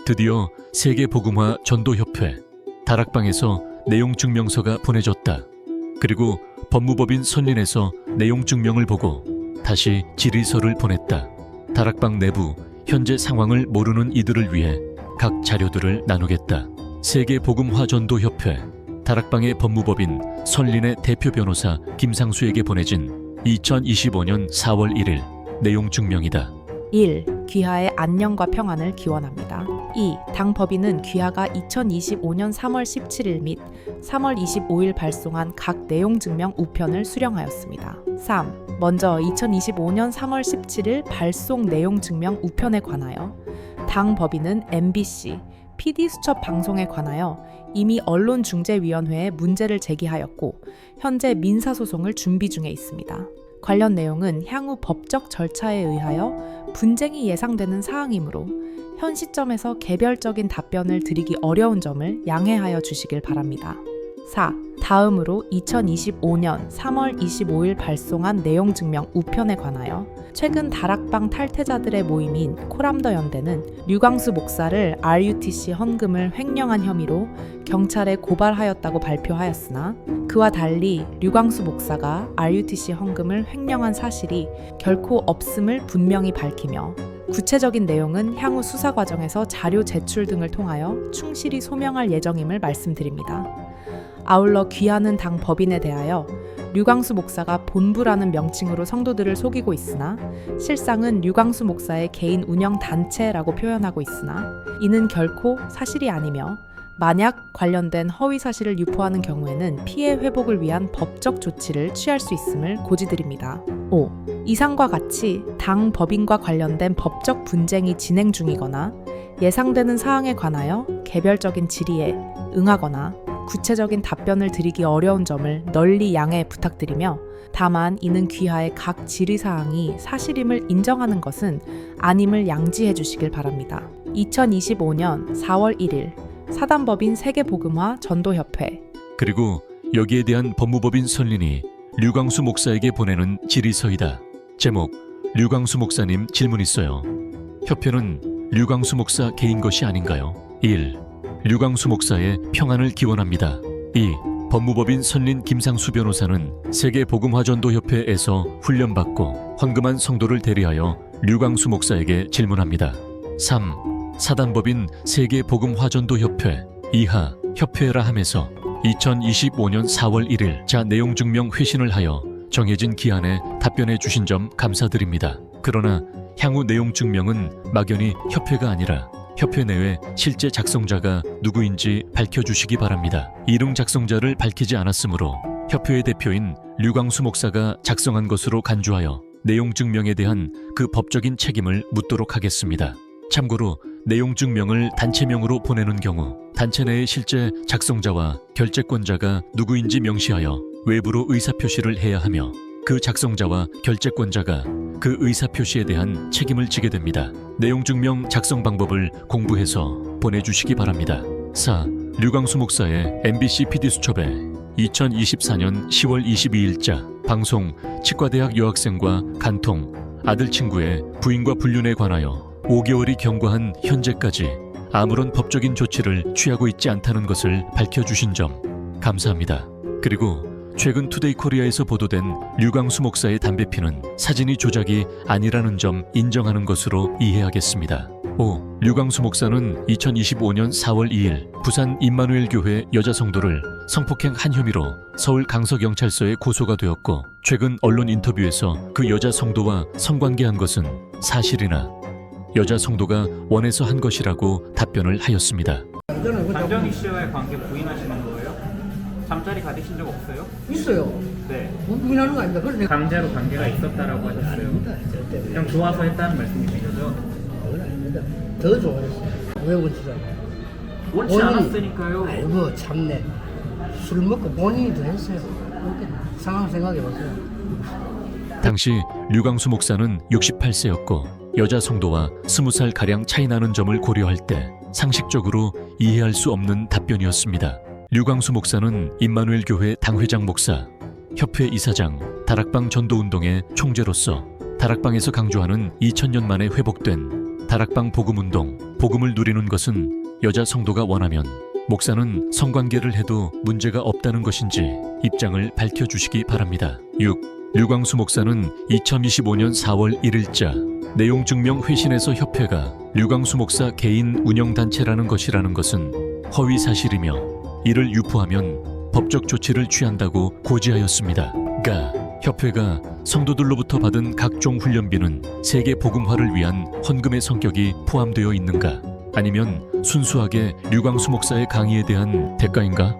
드디어 세계복음화 전도협회 다락방에서 내용 증명서가 보내졌다. 그리고 법무법인 선린에서 내용 증명을 보고 다시 질의서를 보냈다. 다락방 내부 현재 상황을 모르는 이들을 위해 각 자료들을 나누겠다. 세계복음화 전도협회 다락방의 법무법인 선린의 대표 변호사 김상수에게 보내진 2025년 4월 1일 내용 증명이다. 1. 귀하의 안녕과 평안을 기원합니다. 2. 당 법인은 귀하가 2025년 3월 17일 및 3월 25일 발송한 각 내용 증명 우편을 수령하였습니다. 3. 먼저 2025년 3월 17일 발송 내용 증명 우편에 관하여 당 법인은 MBC, PD수첩 방송에 관하여 이미 언론중재위원회에 문제를 제기하였고 현재 민사소송을 준비 중에 있습니다. 관련 내용은 향후 법적 절차에 의하여 분쟁이 예상되는 사항이므로 현 시점에서 개별적인 답변을 드리기 어려운 점을 양해하여 주시길 바랍니다. 4. 다음으로 2025년 3월 25일 발송한 내용 증명 우편에 관하여 최근 다락방 탈퇴자들의 모임인 코람더 연대는 류광수 목사를 RUTC 헌금을 횡령한 혐의로 경찰에 고발하였다고 발표하였으나 그와 달리 류광수 목사가 RUTC 헌금을 횡령한 사실이 결코 없음을 분명히 밝히며 구체적인 내용은 향후 수사 과정에서 자료 제출 등을 통하여 충실히 소명할 예정임을 말씀드립니다. 아울러 귀하는 당 법인에 대하여 류광수 목사가 본부라는 명칭으로 성도들을 속이고 있으나 실상은 류광수 목사의 개인 운영 단체라고 표현하고 있으나 이는 결코 사실이 아니며 만약 관련된 허위 사실을 유포하는 경우에는 피해 회복을 위한 법적 조치를 취할 수 있음을 고지드립니다. 5. 이상과 같이 당 법인과 관련된 법적 분쟁이 진행 중이거나 예상되는 사항에 관하여 개별적인 질의에 응하거나 구체적인 답변을 드리기 어려운 점을 널리 양해 부탁드리며 다만 이는 귀하의 각 질의사항이 사실임을 인정하는 것은 아님을 양지해 주시길 바랍니다. 2025년 4월 1일 사단법인 세계복음화 전도협회 그리고 여기에 대한 법무법인 선린이 류광수 목사에게 보내는 질의서이다. 제목: 류광수 목사님 질문 있어요. 협회는 류광수 목사 개인 것이 아닌가요? 1. 류광수 목사의 평안을 기원합니다. 2. 법무법인 선린 김상수 변호사는 세계복음화전도협회에서 훈련받고 헌금한 성도를 대리하여 류광수 목사에게 질문합니다. 3. 사단법인 세계복음화전도협회 이하 협회라 하면서 2025년 4월 1일 자 내용 증명 회신을 하여 정해진 기한에 답변해 주신 점 감사드립니다. 그러나 향후 내용 증명은 막연히 협회가 아니라 협회 내외 실제 작성자가 누구인지 밝혀주시기 바랍니다. 이름 작성자를 밝히지 않았으므로 협회의 대표인 류광수 목사가 작성한 것으로 간주하여 내용 증명에 대한 그 법적인 책임을 묻도록 하겠습니다. 참고로 내용 증명을 단체명으로 보내는 경우 단체 내의 실제 작성자와 결재권자가 누구인지 명시하여 외부로 의사표시를 해야 하며 그 작성자와 결재권자가 그 의사표시에 대한 책임을 지게 됩니다. 내용 증명 작성 방법을 공부해서 보내주시기 바랍니다. 4. 류광수 목사의 MBC PD수첩에 2024년 10월 22일자 방송 치과대학 여학생과 간통 아들 친구의 부인과 불륜에 관하여 5개월이 경과한 현재까지 아무런 법적인 조치를 취하고 있지 않다는 것을 밝혀주신 점 감사합니다. 그리고 최근 투데이 코리아에서 보도된 류광수 목사의 담배 피는 사진이 조작이 아니라는 점 인정하는 것으로 이해하겠습니다. 5. 류광수 목사는 2025년 4월 2일 부산 임마누엘 교회 여자 성도를 성폭행 한 혐의로 서울 강서경찰서에 고소가 되었고 최근 언론 인터뷰에서 그 여자 성도와 성관계한 것은 사실이나 여자 성도가 원해서 한 것이라고 답변을 하였습니다. 강정희 씨와의 관계 부인하시는 거예요? 잠자리 가지신 적 없어요? 있어요. 네. 부인하는 거 아닙니다. 그래서 강제로 관계가 있었다라고 하셨어요. 아닙니다. 절대. 그냥 좋아서 했다는 말씀이시죠? 그건 아닙니다. 더 좋아했어요. 왜 원치죠? 원치 않았으니까요. 아이고 참네. 술 먹고 본인이 더 했어요. 그렇게 상황 생각해보세요. 당시 류광수 목사는 68세였고 여자 성도와 20살가량 차이 나는 점을 고려할 때 상식적으로 이해할 수 없는 답변이었습니다. 류광수 목사는 임마누엘 교회 당회장 목사, 협회 이사장, 다락방 전도운동의 총재로서 다락방에서 강조하는 2000년 만에 회복된 다락방 복음운동, 복음을 누리는 것은 여자 성도가 원하면 목사는 성관계를 해도 문제가 없다는 것인지 입장을 밝혀주시기 바랍니다. 6. 류광수 목사는 2025년 4월 1일자 내용 증명 회신에서 협회가 류광수 목사 개인 운영단체라는 것은 허위 사실이며 이를 유포하면 법적 조치를 취한다고 고지하였습니다. 가 협회가 성도들로부터 받은 각종 훈련비는 세계 복음화를 위한 헌금의 성격이 포함되어 있는가? 아니면 순수하게 류광수 목사의 강의에 대한 대가인가?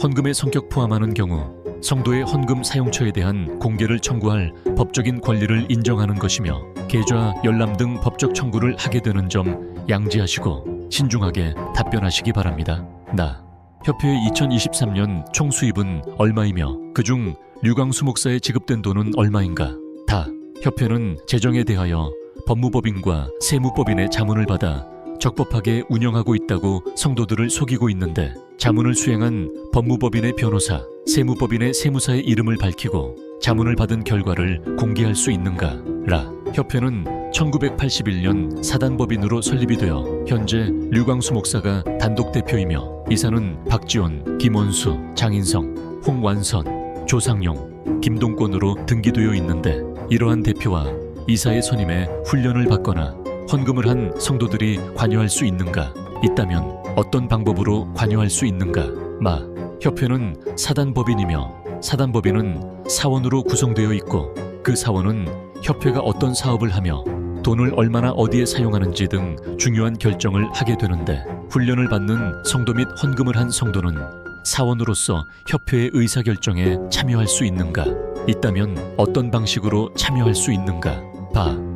헌금의 성격 포함하는 경우 성도의 헌금 사용처에 대한 공개를 청구할 법적인 권리를 인정하는 것이며 계좌, 열람 등 법적 청구를 하게 되는 점 양지하시고 신중하게 답변하시기 바랍니다. 나 협회의 2023년 총 수입은 얼마이며 그중 류광수 목사에 지급된 돈은 얼마인가? 다 협회는 재정에 대하여 법무법인과 세무법인의 자문을 받아 적법하게 운영하고 있다고 성도들을 속이고 있는데 자문을 수행한 법무법인의 변호사, 세무법인의 세무사의 이름을 밝히고 자문을 받은 결과를 공개할 수 있는가? 라 협회는 1981년 사단법인으로 설립이 되어 현재 류광수 목사가 단독 대표이며 이사는 박지원, 김원수, 장인성, 홍완선, 조상용, 김동권으로 등기되어 있는데 이러한 대표와 이사의 선임에 훈련을 받거나 헌금을 한 성도들이 관여할 수 있는가? 있다면 어떤 방법으로 관여할 수 있는가? 마 협회는 사단법인이며 사단법인은 사원으로 구성되어 있고 그 사원은 협회가 어떤 사업을 하며 돈을 얼마나 어디에 사용하는지 등 중요한 결정을 하게 되는데 훈련을 받는 성도 및 헌금을 한 성도는 사원으로서 협회의 의사결정에 참여할 수 있는가? 있다면 어떤 방식으로 참여할 수 있는가?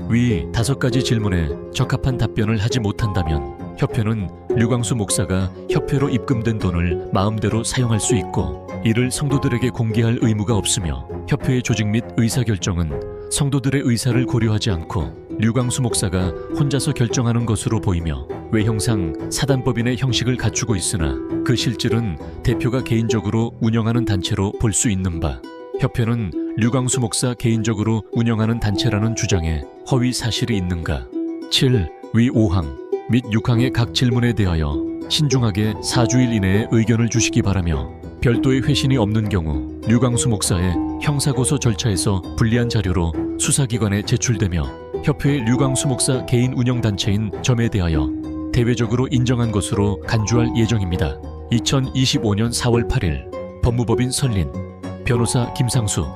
위 5가지 질문에 적합한 답변을 하지 못한다면 협회는 류광수 목사가 협회로 입금된 돈을 마음대로 사용할 수 있고 이를 성도들에게 공개할 의무가 없으며 협회의 조직 및 의사결정은 성도들의 의사를 고려하지 않고 류광수 목사가 혼자서 결정하는 것으로 보이며 외형상 사단법인의 형식을 갖추고 있으나 그 실질은 대표가 개인적으로 운영하는 단체로 볼 수 있는 바 협회는 류광수 목사 개인적으로 운영하는 단체라는 주장에 허위 사실이 있는가? 7. 위 5항 및 6항의 각 질문에 대하여 신중하게 4주일 이내에 의견을 주시기 바라며 별도의 회신이 없는 경우 류광수 목사의 형사고소 절차에서 불리한 자료로 수사기관에 제출되며 협회의 류광수 목사 개인 운영단체인 점에 대하여 대외적으로 인정한 것으로 간주할 예정입니다. 2025년 4월 8일 법무법인 설린 변호사 김상수